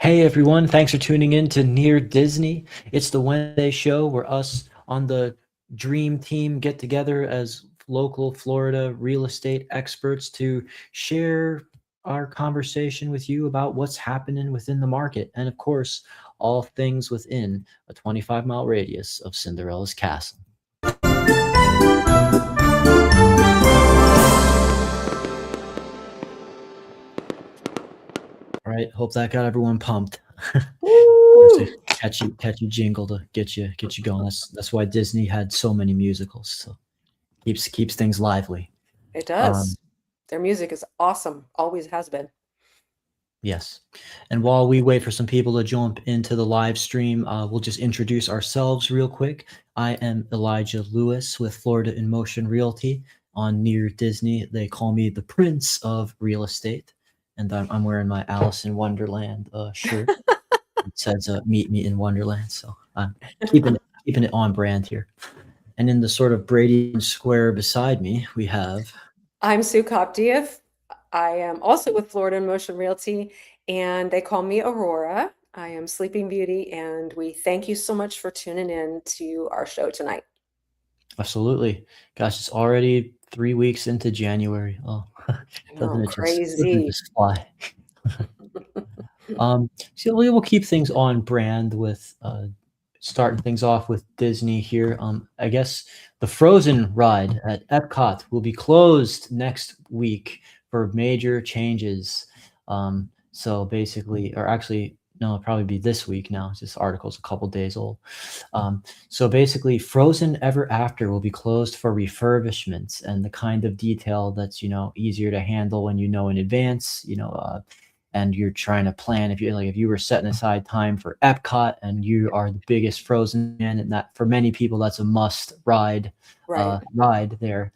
Hey everyone, thanks for tuning in to Near Disney. It's the Wednesday show where us on the dream team get together as local Florida real estate experts to share our conversation with you about what's happening within the market and, of course, all things within a 25-mile radius of Cinderella's castle. All right, hope that got everyone pumped. It's a Woo! catchy jingle to get you going. That's why Disney had so many musicals. So keeps things lively. It Um, does. Their music is awesome. Always has been. yes. And while we wait for some people to jump into the live stream, we'll just introduce ourselves real quick. I am Elijah Lewis with Florida in Motion Realty on Near Disney. They call me the Prince of Real Estate, and I'm wearing my Alice in Wonderland shirt. It says "Meet me in Wonderland," so I'm keeping it on brand here. And in the sort of Brady Square beside me, we have. I'm Sue Kopdiev. I am also with Florida in Motion Realty, and they call me Aurora. I am Sleeping Beauty, and we thank you so much for tuning in to our show tonight. Absolutely. Gosh, it's already 3 weeks into January. Oh, I doesn't know, it crazy. just fly? So we will keep things on brand with starting things off with Disney here. I guess the Frozen ride at Epcot will be closed next week for major changes. So basically, or actually, no, it'll probably be this week now. This article's a couple days old. So basically, Frozen Ever After will be closed for refurbishments and the kind of detail that's easier to handle when you know in advance. And you're trying to plan if you were setting aside time for Epcot and you are the biggest Frozen fan, and that for many people that's a must Right. ride there.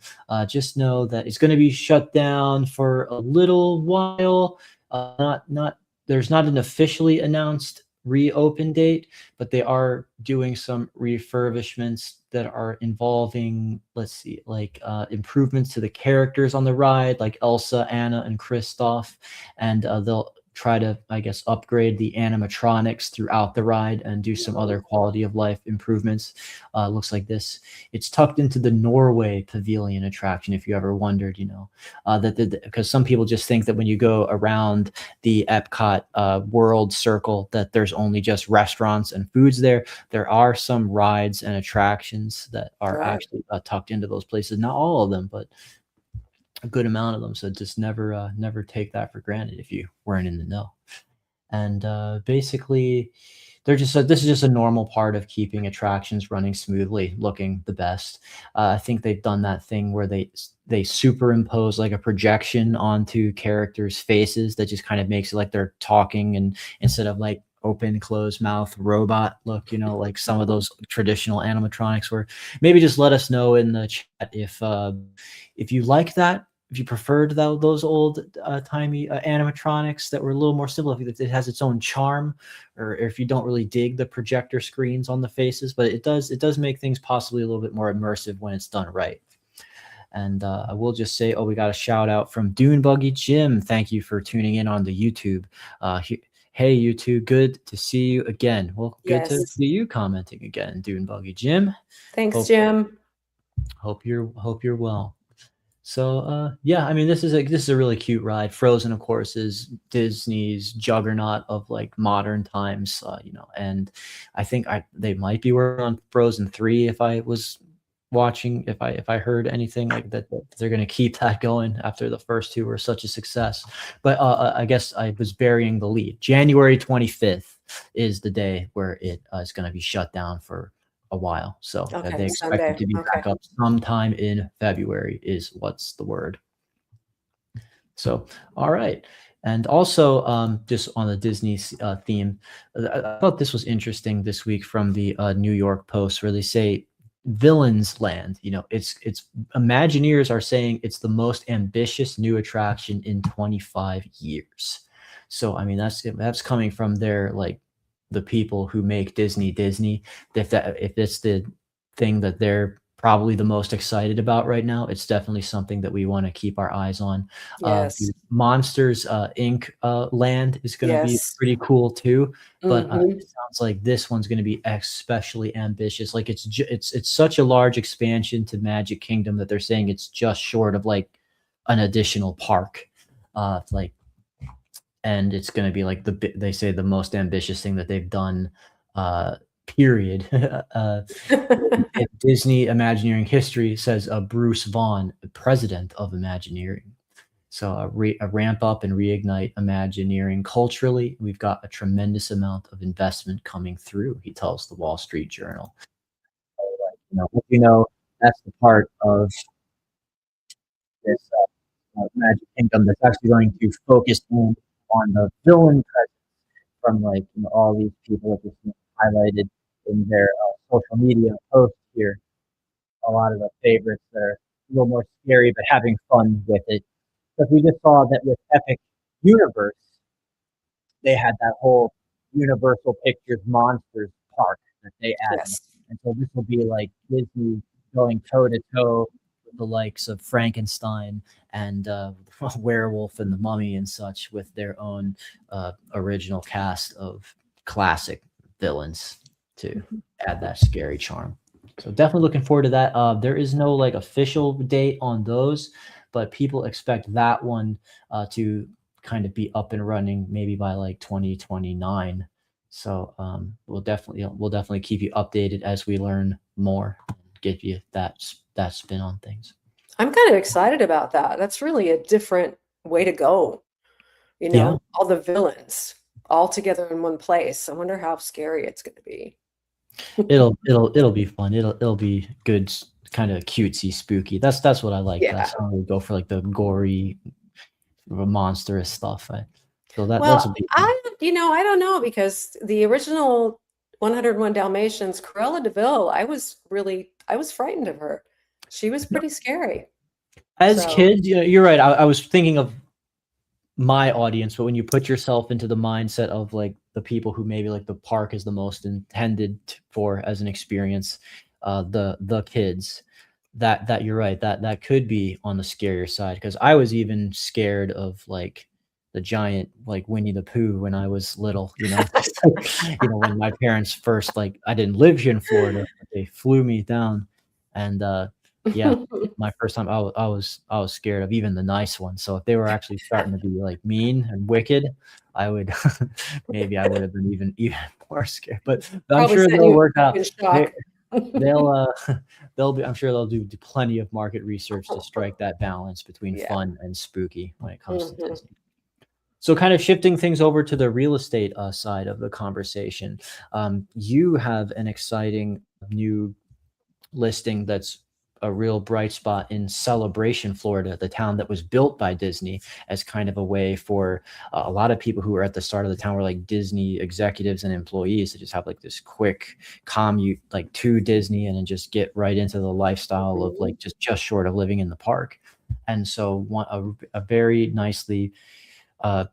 Just know that it's going to be shut down for a little while. Not There's not an officially announced reopen date, but they are doing some refurbishments that are involving, let's see, like improvements to the characters on the ride, like Elsa, Anna, and Kristoff, and they'll try to, I guess, upgrade the animatronics throughout the ride and do some other quality of life improvements. Looks like this. It's tucked into the Norway Pavilion attraction. If you ever wondered, that because some people just think that when you go around the Epcot world circle that there's only just restaurants and foods there. There are some rides and attractions that are Right. actually tucked into those places. Not all of them, but a good amount of them. So just never take that for granted if you weren't in the know. And basically, this is just a normal part of keeping attractions running smoothly, looking the best. I think they've done that thing where they superimpose like a projection onto characters' faces that just kind of makes it like they're talking, and instead of like open closed mouth robot look, like some of those traditional animatronics were. Maybe just let us know in the chat if you like that, if you preferred those old timey animatronics that were a little more simple, if it has its own charm, or if you don't really dig the projector screens on the faces. But it does make things possibly a little bit more immersive when it's done right. And I will just say, we got a shout out from Dune Buggy Jim. Thank you for tuning in on the YouTube. Hey, YouTube, good to see you again. Well, good to Yes. see you commenting again, Dune Buggy Jim. Thanks, Hope Jim. hope you're well. So yeah, I mean this is a really cute ride. Frozen, of course, is Disney's juggernaut of like modern times, and I think they might be working on Frozen 3 if I was watching, if I heard anything like that they're going to keep that going after the first two were such a success. But I guess I was burying the lead. January 25th is the day where it is going to be shut down for a while. So Okay, they expect it Sunday. to be Okay. back up sometime in February is what's the word. So, all right. And also, just on the Disney theme, I thought this was interesting this week from the New York Post, where they say Villains Land. It's Imagineers are saying it's the most ambitious new attraction in 25 years. So, I mean, that's coming from their like the people who make Disney. If it's the thing that they're probably the most excited about right now. It's definitely something that we want to keep our eyes on. The Yes. Monsters Inc. Land is going to be Yes. pretty cool too, but Mhm. it sounds like this one's going to be especially ambitious. Like it's such a large expansion to Magic Kingdom that they're saying it's just short of like an additional park. Like and it's going to be like they say the most ambitious thing that they've done period. In Disney Imagineering history, says Bruce Vaughn, president of Imagineering. So a ramp up and reignite Imagineering culturally. We've got a tremendous amount of investment coming through, he tells the Wall Street Journal. So, like, that's the part of this Magic Kingdom that's actually going to focus in on the villain from like all these people that just highlighted in their social media posts here. A lot of the favorites that are a little more scary, but having fun with it. Because we just saw that with Epic Universe, they had that whole Universal Pictures Monsters park that they added. Yes. And so this will be like Disney going toe to toe with the likes of Frankenstein and Werewolf and the Mummy and such with their own original cast of classic villains to add that scary charm. So definitely looking forward to that. There is no like official date on those, but people expect that one to kind of be up and running maybe by like 2029. So we'll definitely keep you updated as we learn more, give you that spin on things. I'm kind of excited about that. That's really a different way to go, Yeah, all the villains all together in one place. I wonder how scary it's going to be. it'll be fun. It'll be good, kind of cutesy, spooky. That's what I like Yeah. best. I don't really go for like the gory, monstrous stuff. So that's Well, a big fun. I don't know because the original 101 Dalmatians, Cruella de Vil, I was frightened of her. She was pretty scary. As So, kids, yeah, you're right. I was thinking of my audience, but when you put yourself into the mindset of like the people who maybe like the park is the most intended for as an experience, the kids, that you're right, that could be on the scarier side because I was even scared of like the giant like Winnie the Pooh when I was little, when my parents first like I didn't live here in Florida, but they flew me down, and yeah, my first time I was scared of even the nice ones. So if they were actually starting to be like mean and wicked, I would maybe I would have been even more scared. But I'm probably sure sent they'll you work out. in They shock. they'll they'll be I'm sure they'll do plenty of market research to strike that balance between Yeah. fun and spooky when it comes to Mhm. Disney. So kind of shifting things over to the real estate side of the conversation, you have an exciting new listing that's a real bright spot in Celebration, Florida, the town that was built by Disney as kind of a way for a lot of people who were at the start of the town were like Disney executives and employees to just have like this quick commute like to Disney and then just get right into the lifestyle of Mhm. like just short of living in the park. And so a very uh,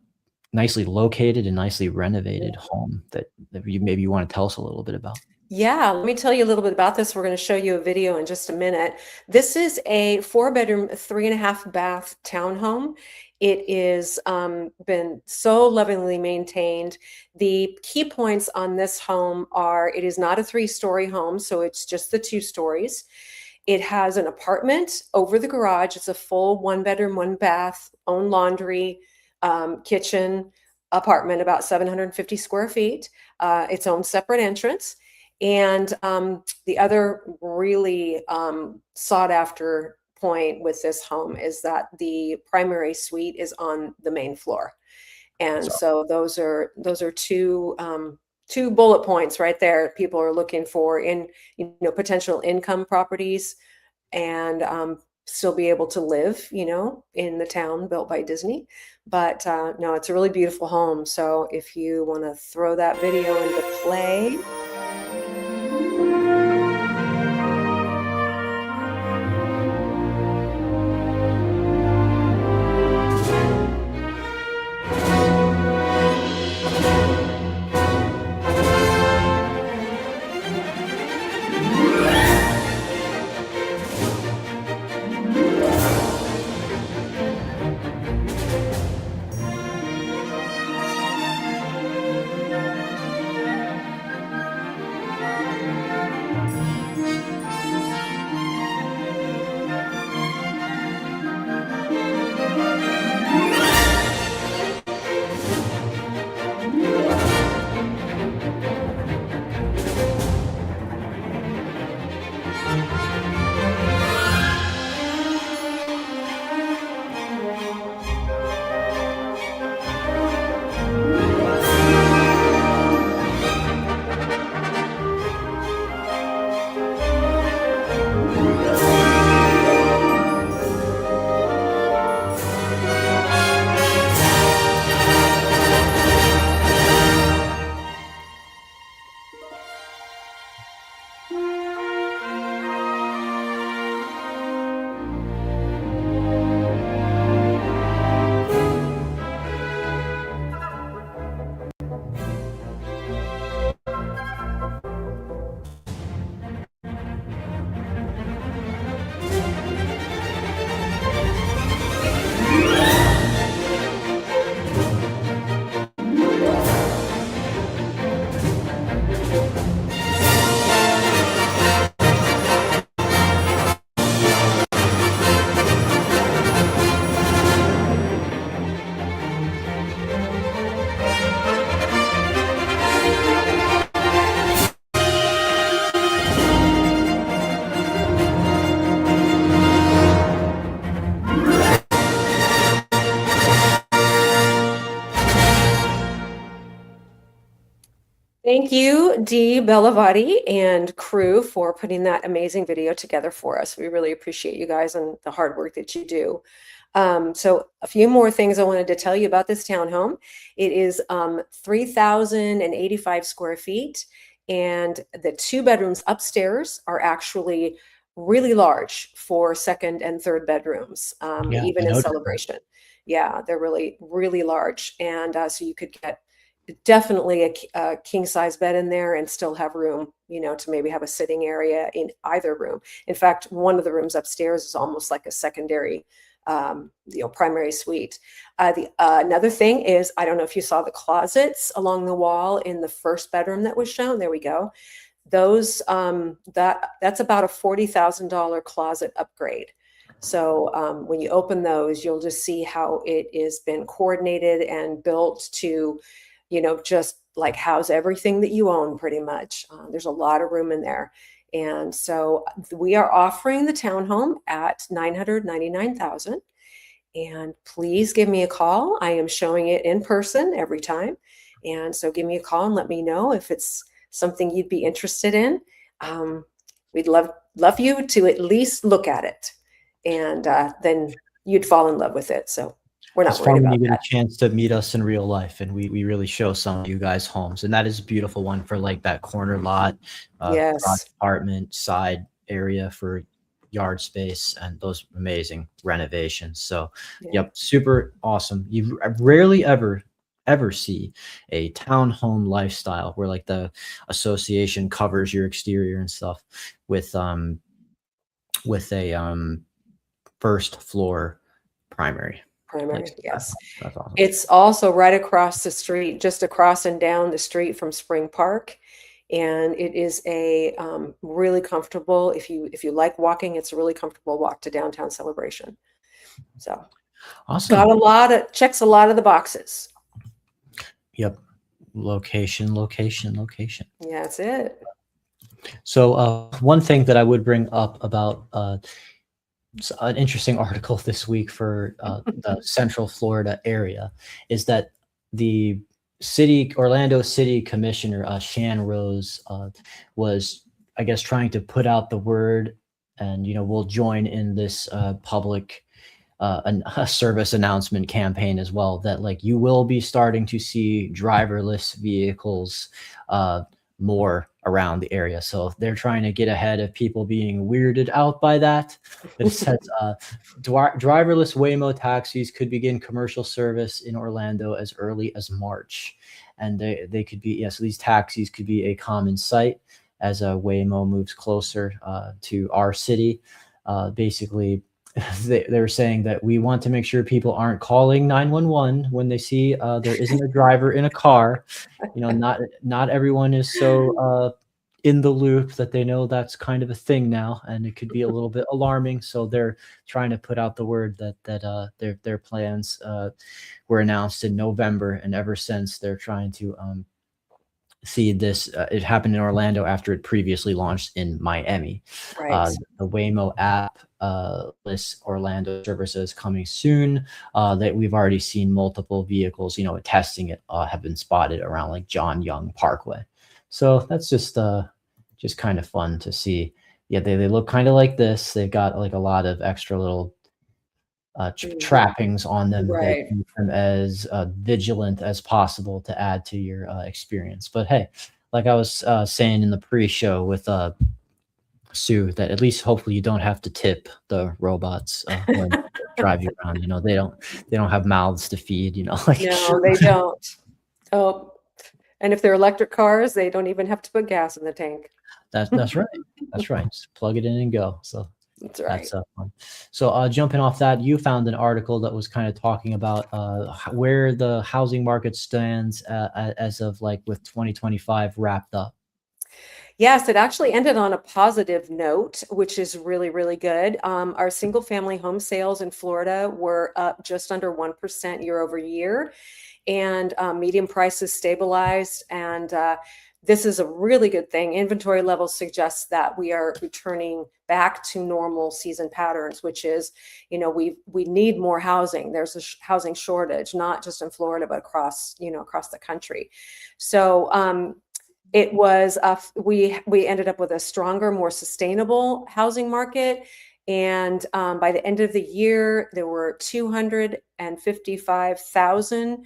nicely located and nicely renovated home that you maybe you want to tell us a little bit about. Yeah, let me tell you a little bit about this. We're going to show you a video in just a minute. This is a 4 bedroom, 3.5 bath townhome. It is been so lovingly maintained. The key points on this home are it is not a 3-story home, so it's just the 2 stories. It has an apartment over the garage. It's a full 1 bedroom, 1 bath, own laundry, kitchen apartment, about 750 square feet, its own separate entrance. And the other really sought after point with this home is that the primary suite is on the main floor. And So so those are two bullet points right there people are looking for in potential income properties and still be able to live, in the town built by Disney. But no, it's a really beautiful home. So if you want to throw that video into play. Thank you, Dee Bellavati and crew, for putting that amazing video together for us. We really appreciate you guys and the hard work that you do. So a few more things I wanted to tell you about this townhome. It is 3,085 square feet, and the two bedrooms upstairs are actually really large for second and third bedrooms, Yeah, I even in noticed that. celebration. Yeah, they're really, really large. And so you could get definitely a king size bed in there and still have room, to maybe have a sitting area in either room. In fact, one of the rooms upstairs is almost like a secondary, primary suite. The Another thing is, I don't know if you saw the closets along the wall in the first bedroom that was shown. There we go. Those that's about a $40,000 closet upgrade. So when you open those, you'll just see how it has been coordinated and built to, just like house everything that you own pretty much. There's a lot of room in there. And so we are offering the townhome at $999,000. And please give me a call. I am showing it in person every time. And so give me a call and let me know if it's something you'd be interested in. We'd love you to at least look at it. And then you'd fall in love with it. So we're It's not worried fun when about you get a that. chance to meet us in real life, and we really show some of you guys homes, and that is a beautiful one for like that corner lot, garage Yes. apartment, side area for yard space, and those amazing renovations. So, Yeah. yep, super awesome. You rarely ever see a townhome lifestyle where like the association covers your exterior and stuff with a first floor primary place. Primary. Yes. That's awesome. It's also right across the street, just across and down the street from Spring Park. And it is a really comfortable, if you like walking, it's a really comfortable walk to downtown Celebration. So Awesome. checks a lot of the boxes. Yep. Location, location, location. Yeah, that's it. So, one thing that I would bring up about an interesting article this week for the Central Florida area is that the Orlando City Commissioner, Shan Rose, was, I guess, trying to put out the word, and we'll join in this public a service announcement campaign as well, that like you will be starting to see driverless vehicles more around the area. So they're trying to get ahead of people being weirded out by that. It says driverless Waymo taxis could begin commercial service in Orlando as early as March, and they could be, yes, these taxis could be a common sight as Waymo moves closer to our city. Basically, they're saying that we want to make sure people aren't calling 911 when they see there isn't a driver in a car. Not everyone is so in the loop that they know that's kind of a thing now, and it could be a little bit alarming. So they're trying to put out the word that their plans were announced in November, and ever since they're trying to see this. It happened in Orlando after it previously launched in Miami. Right. The Waymo app lists Orlando services coming soon. That we've already seen multiple vehicles, testing it, have been spotted around like John Young Parkway. So that's just kind of fun to see. Yeah, they look kind of like this. They've got like a lot of extra little trappings on them that Right. keep them as vigilant as possible to add to your experience. But hey, like I was saying in the pre-show with Sue, that at least hopefully you don't have to tip the robots when they drive you around. They don't have mouths to feed. Like No, they don't. Oh, and if they're electric cars, they don't even have to put gas in the tank. that's right. That's right. Just plug it in and go. So That's right. that's fun. So jumping off that, you found an article that was kind of talking about where the housing market stands as of like with 2025 wrapped up. Yes, it actually ended on a positive note, which is really, really good. Our single family home sales in Florida were up just under 1% year over year, and median prices stabilized. And this is a really good thing. Inventory levels suggest that we are returning back to normal season patterns, which is, we need more housing. There's a housing shortage, not just in Florida, but across the country. So It was we ended up with a stronger, more sustainable housing market, and by the end of the year, there were 255,000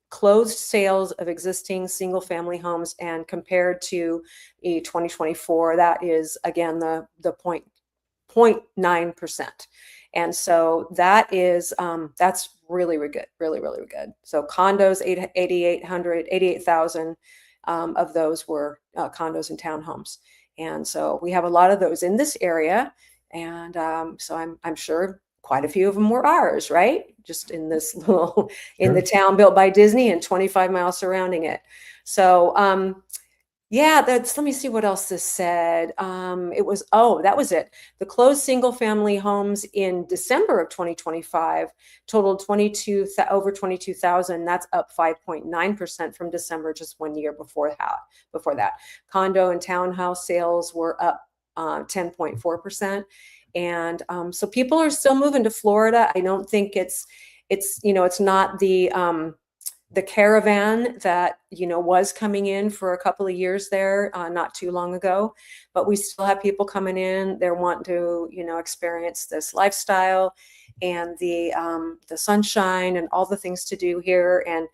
closed sales of existing single-family homes, and compared to 2024, that is again the 0.9%. And so that's really, really good, really, really good. So condos, 88,000 of those were condos and townhomes. And so we have a lot of those in this area. And so I'm sure quite a few of them were ours, right? Just in this little, in the Sure. town built by Disney and 25 miles surrounding it. So yeah, let me see what else this said. That was it. The closed single family homes in December of 2025 totaled over 22,000. That's up 5.9% from December, just 1 year before that. Condo and townhouse sales were up 10.4%. And so people are still moving to Florida. I don't think it's not the caravan that was coming in for a couple of years there not too long ago, but we still have people coming in. They're wanting to experience this lifestyle and the sunshine and all the things to do here. And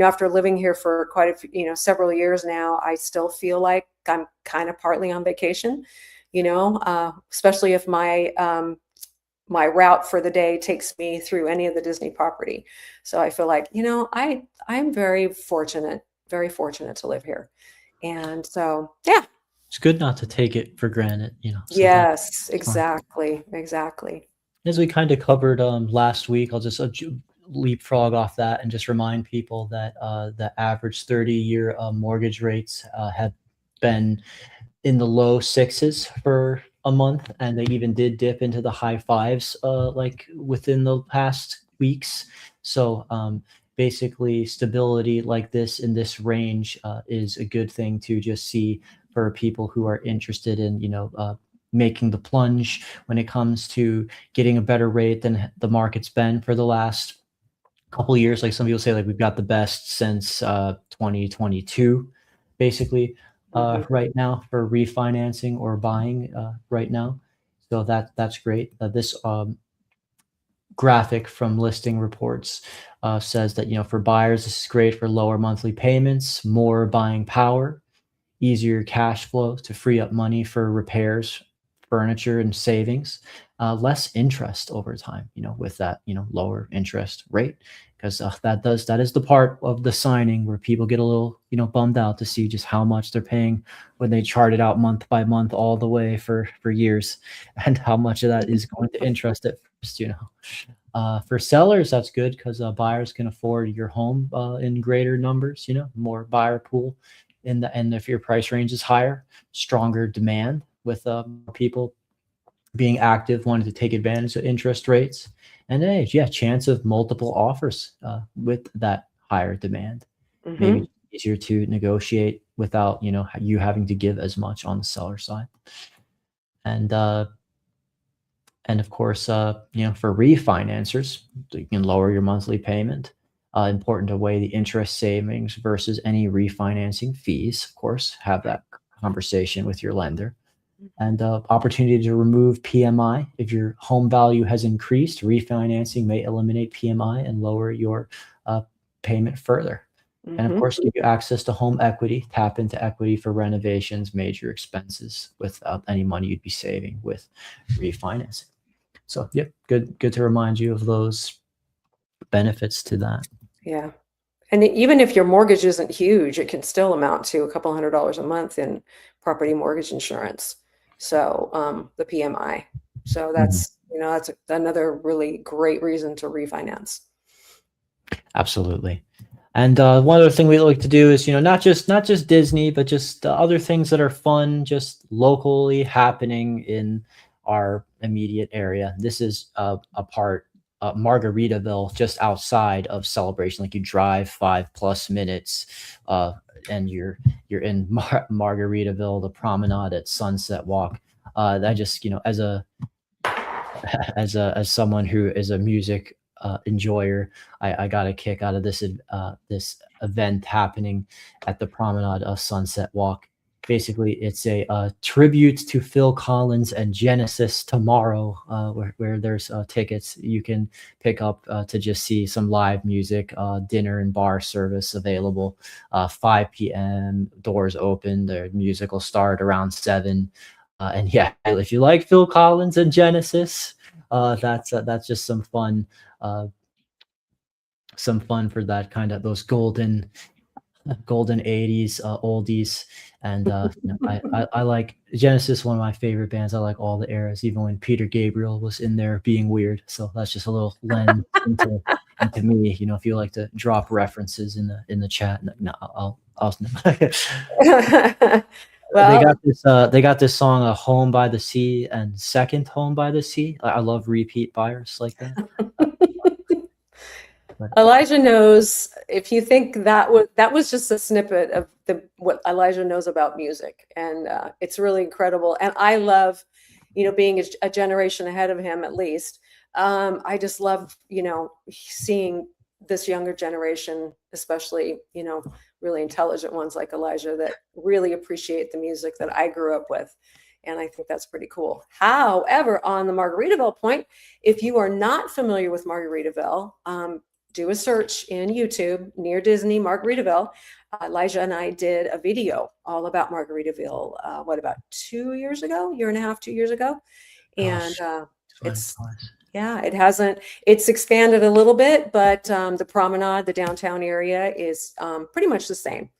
after living here for quite a few, several years now, I still feel like I'm kind of partly on vacation, especially if my route for the day takes me through any of the Disney property. So I feel like, I'm very fortunate to live here. And so, yeah. It's good not to take it for granted, so Yes, that's fine. exactly. As we kind of covered last week, I'll just leapfrog off that and just remind people that the average 30-year mortgage rates have been in the low sixes for a month, and they even did dip into the high fives like within the past weeks. So basically, stability like this in this range is a good thing to just see for people who are interested in making the plunge when it comes to getting a better rate than the market's been for the last couple of years. Like some people say, like we've got the best since 2022, basically, Mhm. right now for refinancing or buying right now. So that's great. This graphic from listing reports says that for buyers this is great for lower monthly payments, more buying power, easier cash flow to free up money for repairs, furniture, and savings, less interest over time, with that, lower interest rate. Because that is the part of the signing where people get a little, bummed out to see just how much they're paying when they chart it out month by month all the way for years, and how much of that is going to interest at first. For sellers, that's good because buyers can afford your home in greater numbers, more buyer pool and if your price range is higher, stronger demand with people being active, wanting to take advantage of interest rates, and then yeah, chance of multiple offers with that higher demand. Maybe Mhm. easier to negotiate without you having to give as much on the seller side, and uh, and of course, for refinancers, you can lower your monthly payment. Important to weigh the interest savings versus any refinancing fees. Of course, have that conversation with your lender. And opportunity to remove PMI. If your home value has increased, refinancing may eliminate PMI and lower your uh, payment further. And of Mhm. course, give you access to home equity, tap into equity for renovations, major expenses without any money you'd be saving with refinancing. So, yeah, good to remind you of those benefits to that. Yeah. And even if your mortgage isn't huge, it can still amount to a couple $100 a month in property mortgage insurance. So, the PMI. So Mhm. that's another really great reason to refinance. Absolutely. And one other thing we like to do is, not just Disney, but just other things that are fun, just locally happening in our immediate area. This is a part, Margaritaville, just outside of Celebration. Like you drive 5+ minutes, and you're in Margaritaville, the promenade at Sunset Walk. That just, as someone who is a music enjoyer, I got a kick out of this event happening at the Promenade Sunset Walk. basically it's a tribute to Phil Collins and Genesis tomorrow, where there's tickets you can pick up to just see some live music, dinner and bar service available. 5 p.m. doors open. The music will start around 7. And yeah, if you like Phil Collins and Genesis, that's just some fun for that kind of those golden 80s oldies. And I like Genesis, one of my favorite bands. I like all the eras, even when Peter Gabriel was in there being weird. So that's just a little lens into me. If you like to drop references in the chat, no, I'll Well, they got this song, Home by the Sea and Second Home by the Sea. I love repeat buyers like that. Elijah knows, if you think that was just a snippet of what Elijah knows about music, and it's really incredible. And I love, being a generation ahead of him at least. I just love, seeing this younger generation, especially, really intelligent ones like Elijah, that really appreciate the music that I grew up with. And I think that's pretty cool. However, on the Margaritaville point, if you are not familiar with Margaritaville, do a search in YouTube near Disney Margaritaville. Elijah and I did a video all about Margaritaville, about 2 years ago, year and a half, 2 years ago. And it's expanded a little bit, but the promenade, the downtown area is pretty much the same.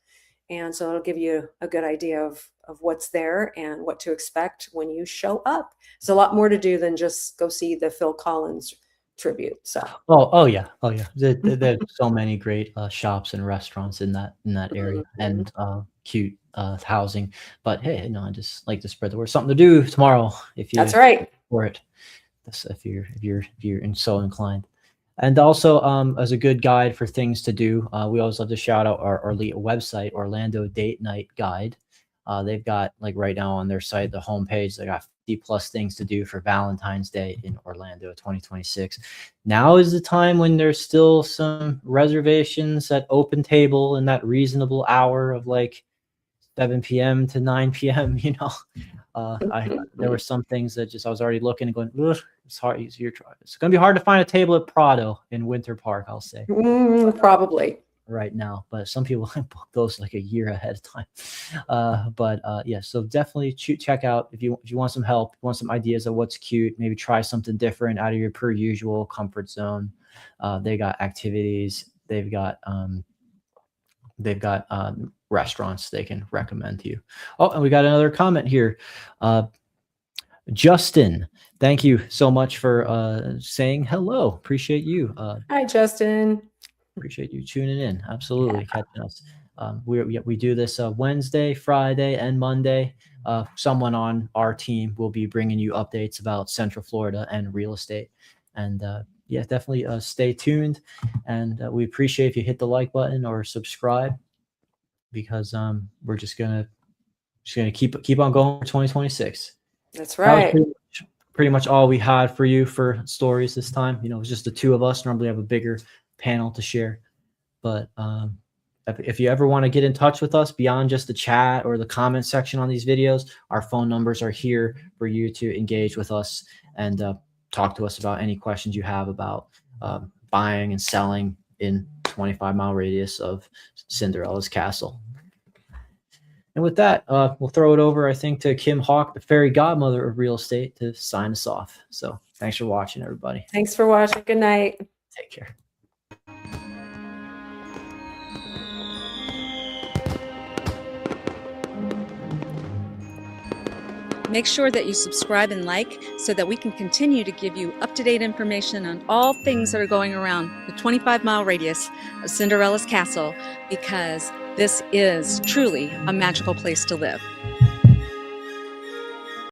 And so it'll give you a good idea of what's there and what to expect when you show up. It's a lot more to do than just go see the Phil Collins tribute. So oh yeah there's so many great shops and restaurants in that area, and cute housing. But hey, I just like to spread the word. Something to do tomorrow if you that's right for it, if you're so inclined. And also, as a good guide for things to do, we always love to shout out our website, Orlando Date Night Guide. They've got, like, right now on their site, the homepage, they got 50 plus things to do for Valentine's Day in Orlando 2026. Now is the time when there's still some reservations at Open Table in that reasonable hour of like 7 p.m. to 9 p.m. There were some things that just I was already looking and going, ugh, it's hard. It's going to be hard to find a table at Prado in Winter Park, I'll say. Probably right now, but some people book those like a year ahead of time. Yeah, so definitely check out if you want some help, want some ideas of what's cute, maybe try something different out of your per usual comfort zone. They got activities, they've got restaurants they can recommend to you. Oh, and we got another comment here. Justin, thank you so much for saying hello. Appreciate you. Hi, Justin. Appreciate you tuning in. Absolutely, catching us. We do this Wednesday, Friday, and Monday. Someone on our team will be bringing you updates about Central Florida and real estate. And yeah, definitely stay tuned. And we appreciate if you hit the like button or subscribe, because we're just gonna keep on going for 2026. That's right. That was pretty much all we had for you for stories this time. It was just the two of us. Normally have a bigger panel to share, but if you ever want to get in touch with us beyond just the chat or the comment section on these videos, our phone numbers are here for you to engage with us and talk to us about any questions you have about buying and selling in 25-mile radius of Cinderella's castle. And with that, we'll throw it over, I think, to Kim Hawk, the fairy godmother of real estate, to sign us off. So thanks for watching, everybody. Thanks for watching. Good night. Take care. Make sure that you subscribe and like so that we can continue to give you up-to-date information on all things that are going around the 25-mile radius of Cinderella's castle, because this is truly a magical place to live.